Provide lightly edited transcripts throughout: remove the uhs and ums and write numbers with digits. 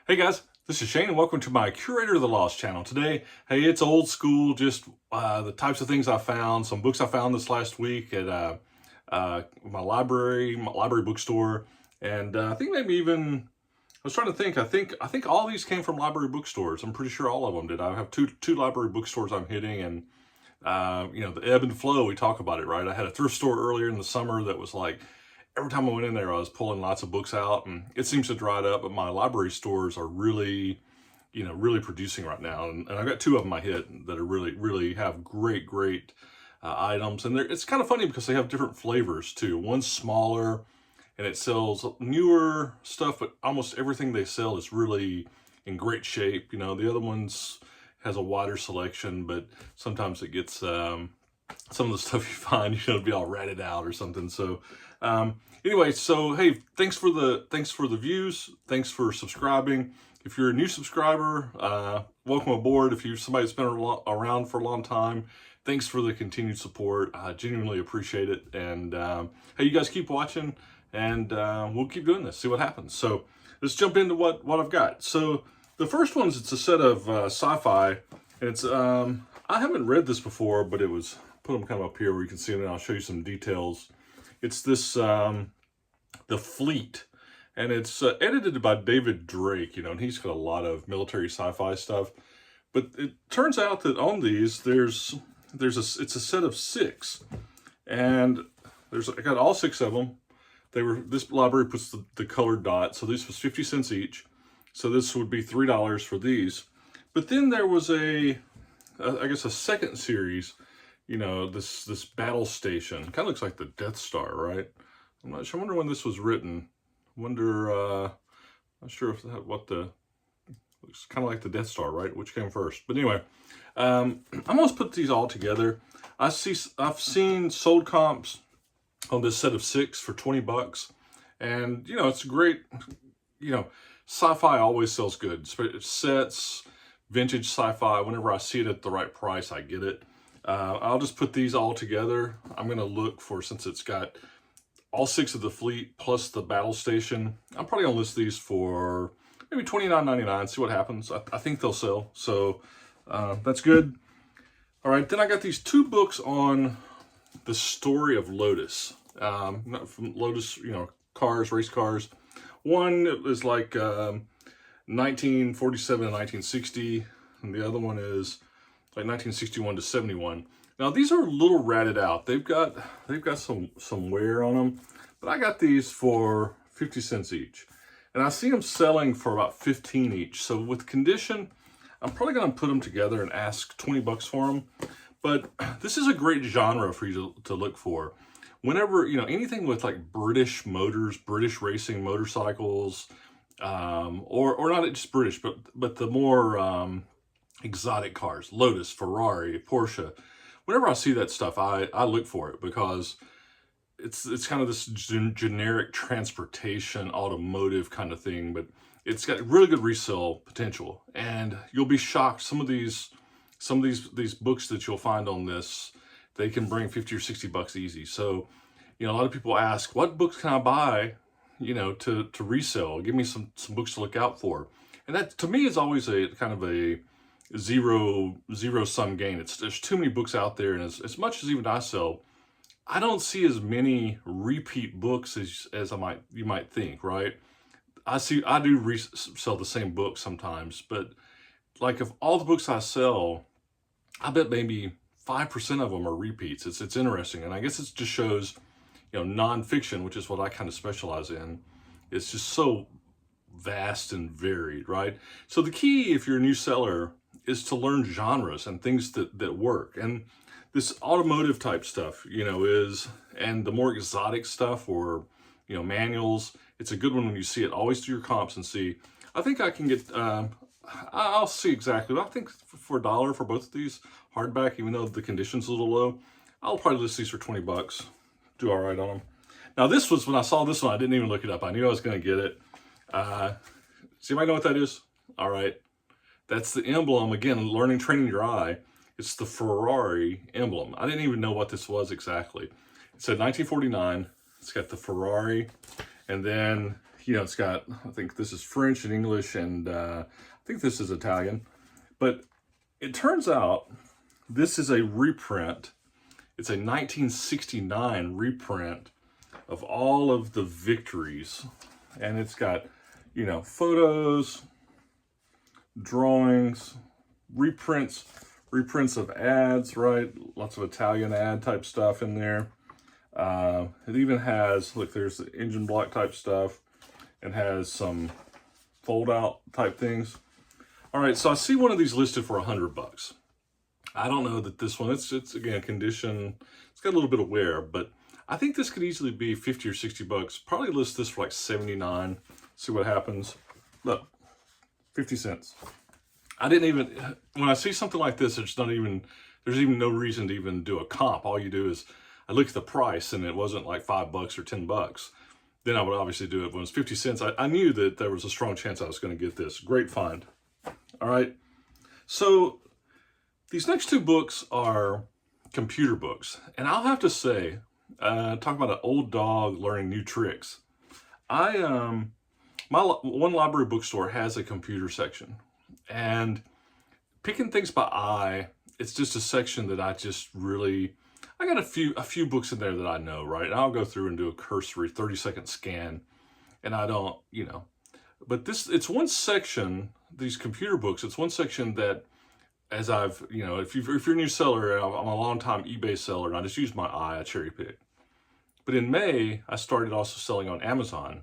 Hey guys, this is Shane and welcome to my Curator of the Lost channel. Today, hey, it's old school, just the types of things I found, some books I found this last week at my library bookstore, and I think maybe even, I was trying to think, I think all these came from library bookstores. I'm pretty sure all of them did. I have two library bookstores I'm hitting, and the ebb and flow, we talk about it, right? I had a thrift store earlier in the summer that was like, every time I went in there, I was pulling lots of books out, and it seems to dried up, but my library stores are really, really producing right now. And I've got two of them I hit that are really have great items. And it's kind of funny because they have different flavors too. One's smaller and it sells newer stuff, but almost everything they sell is really in great shape. The other one's has a wider selection, but sometimes it gets some of the stuff you find, be all ratted out or something. So anyway, so hey, thanks for the views. Thanks for subscribing. If you're a new subscriber, welcome aboard. If you're somebody that's been around for a long time, thanks for the continued support. I genuinely appreciate it. And hey, you guys keep watching, and we'll keep doing this, see what happens. So let's jump into what I've got. So the first one's, it's a set of sci-fi, and it's I haven't read this before, but it was put them kind of up here where you can see them, and I'll show you some details. It's this The Fleet, and it's edited by David Drake, and he's got a lot of military sci-fi stuff. But it turns out that on these, it's a set of 6, and I got all 6 of them. This library puts the colored dot, so this was 50 cents each. So this would be $3 for these. But then there was I guess a second series, this battle station. Kind of looks like the Death Star, right? I'm not sure. I wonder when this was written. Not sure if that looks kind of like the Death Star, right? Which came first? But anyway, I'm gonna put these all together. I've seen sold comps on this set of 6 for 20 bucks, and it's great. Sci-fi always sells good. Sets, vintage sci-fi. Whenever I see it at the right price, I get it. I'll just put these all together. I'm going to look for, since it's got all 6 of the Fleet plus the battle station, I'm probably going to list these for maybe $29.99, see what happens. I think they'll sell, so that's good. All right, then I got these 2 books on the story of Lotus. From Lotus, cars, race cars. One is like 1947 and 1960, and the other one is like 1961 to 71. Now these are a little ratted out. They've got some wear on them, but I got these for 50 cents each, and I see them selling for about 15 each. So with condition, I'm probably going to put them together and ask 20 bucks for them. But this is a great genre for you to look for. Whenever, anything with like British motors, British racing motorcycles, or not just British, but the more exotic cars, Lotus, Ferrari, Porsche. Whenever I see that stuff, I look for it, because it's kind of this generic transportation, automotive kind of thing, but it's got really good resale potential. And you'll be shocked. Some of these books that you'll find on this, they can bring 50 or 60 bucks easy. So, a lot of people ask, what books can I buy, to resell? Give me some books to look out for. And that, to me, is always a kind of a zero-sum game. There's too many books out there, and as much as even I sell, I don't see as many repeat books as you might think, right? I do resell the same book sometimes, but like, of all the books I sell, I bet maybe 5% of them are repeats. It's interesting, and I guess it just shows, nonfiction, which is what I kind of specialize in, it's just so vast and varied, right? So the key, if you're a new seller, is to learn genres and things that work. And this automotive type stuff, and the more exotic stuff, or manuals, it's a good one when you see it. Always do your comps and see. I think I can get. I'll see exactly. I think for $1 for both of these hardback, even though the condition's a little low, I'll probably list these for 20 bucks. Do all right on them. Now this was, when I saw this one, I didn't even look it up. I knew I was going to get it. Does anybody know what that is? All right. That's the emblem. Again, learning, training your eye. It's the Ferrari emblem. I didn't even know what this was exactly. It said 1949. It's got the Ferrari. And then it's got, I think this is French and English, and I think this is Italian. But it turns out this is a reprint. It's a 1969 reprint of all of the victories. And it's got, photos, drawings, reprints of ads, right? Lots of Italian ad type stuff in there. It even has, look, there's the engine block type stuff, and has some fold out type things. All right, so I see one of these listed for $100. I don't know that this one, it's again, condition, it's got a little bit of wear, but I think this could easily be 50 or 60 bucks. Probably list this for like 79. See what happens. Look, 50 cents. I didn't even, when I see something like this, there's even no reason to even do a comp. All you do is, I look at the price and it wasn't like $5 or $10. Then I would obviously do it when it was 50 cents. I knew that there was a strong chance I was going to get this. Great find. All right. So these next two books are computer books. And I'll have to say, talk about an old dog learning new tricks. My one library bookstore has a computer section, and picking things by eye, it's just a section that I got a few books in there that I know, right? And I'll go through and do a cursory 30-second scan, and I don't, but it's one section, these computer books, it's one section that, as I've, if you're a new seller, I'm a long time eBay seller, and I just use my eye, I cherry pick. But in May, I started also selling on Amazon.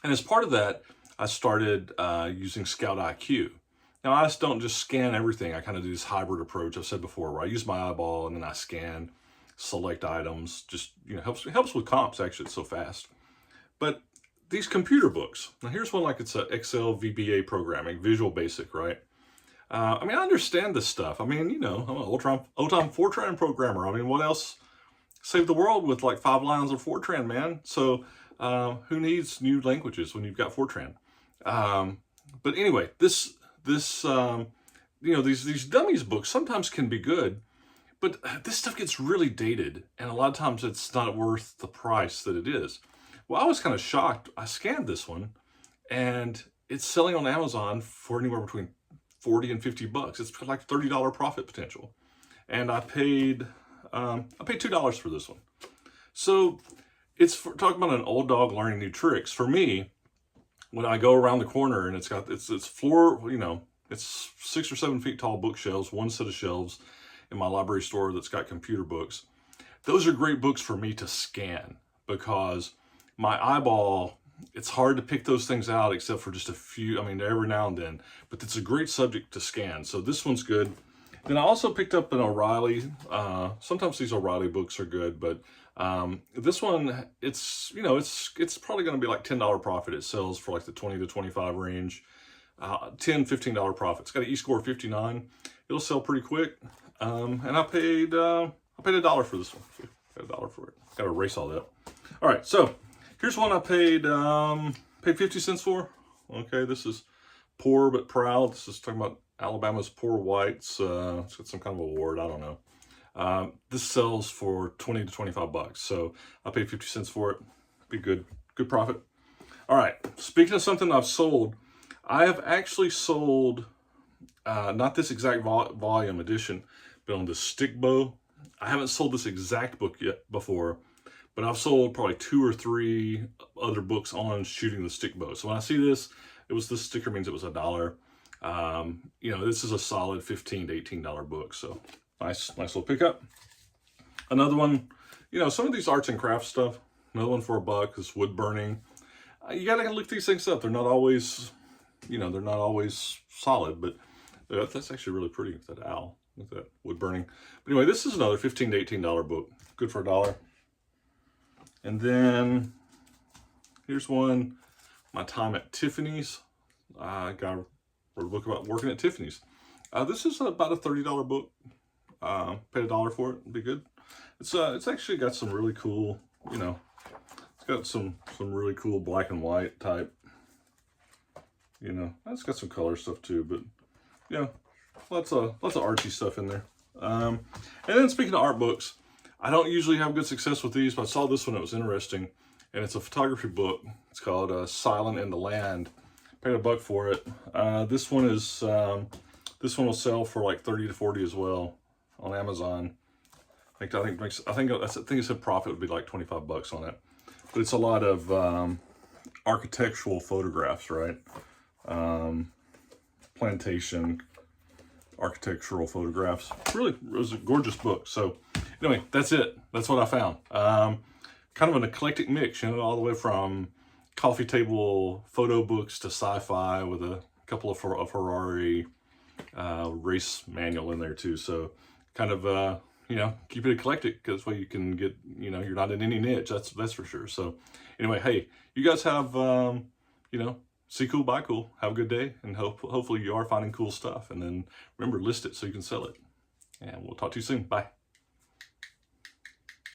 And as part of that, I started using ScoutIQ. Now, I don't just scan everything. I kind of do this hybrid approach I've said before, where I use my eyeball and then I scan select items. Just, helps with comps, actually. It's so fast. But these computer books, now here's one like it's a Excel VBA programming, Visual Basic, right? I understand this stuff. I'm an old-time Fortran programmer. What else? Save the world with like 5 lines of Fortran, man. So who needs new languages when you've got Fortran? But anyway, these dummies books sometimes can be good, but this stuff gets really dated, and a lot of times it's not worth the price that it is. Well, I was kind of shocked. I scanned this one, and it's selling on Amazon for anywhere between 40 and 50 bucks. It's like $30 profit potential, and I paid $2 for this one. So talking about an old dog learning new tricks. For me, when I go around the corner and it's floor, it's 6 or 7 feet tall bookshelves, one set of shelves in my library store that's got computer books. Those are great books for me to scan, because my eyeball, it's hard to pick those things out except for just a few, every now and then, but it's a great subject to scan. So this one's good. Then I also picked up an O'Reilly. Sometimes these O'Reilly books are good, but this one, it's probably going to be like $10 profit. It sells for like the 20 to 25 range, $15 profit. It's got an E-score of 59. It'll sell pretty quick. And I paid $1 for this one. Got $1 for it. Got to erase all that. All right, so here's one I paid 50 cents for. Okay, this is Poor But Proud. This is talking about Alabama's poor whites. It's got some kind of award, I don't know. This sells for 20 to 25 bucks. So I paid 50 cents for it. Be good profit. All right, speaking of something I've sold, I have actually sold, not this exact volume edition, but on the stick bow. I haven't sold this exact book yet before, but I've sold probably 2 or 3 other books on shooting the stick bow. So when I see this sticker means it was $1. This is a solid $15 to $18 book. So nice little pickup. Another one, some of these arts and crafts stuff, another one for $1 is wood burning. You gotta look these things up. They're not always, solid, but that's actually really pretty with that owl, with that wood burning. But anyway, this is another $15 to $18 book, good for $1. And then here's one, my time at Tiffany's. I wrote a book about working at Tiffany's. This is about a $30 book. Paid $1 for it. It'd be good. It's actually got some really cool, it's got some really cool black and white type. It's got some color stuff too, but lots of artsy stuff in there. And then speaking of art books, I don't usually have good success with these, but I saw this one, it was interesting. and it's a photography book. It's called Silent in the Land. Paid $1 for it. This one will sell for like 30 to 40 as well on Amazon. I think it said profit would be like 25 bucks on it. But it's a lot of architectural photographs, right? Plantation architectural photographs. Really, it was a gorgeous book. So anyway, that's it. That's what I found. Kind of an eclectic mix, you know, all the way from coffee table photo books to sci-fi with a couple of Ferrari race manual in there too. So kind of, you know, keep it eclectic, because way you can get, you know, you're not in any niche, that's for sure. So anyway, hey, you guys have, you know, see cool, buy cool. Have a good day, and hopefully you are finding cool stuff. And then remember, list it so you can sell it. And we'll talk to you soon. Bye.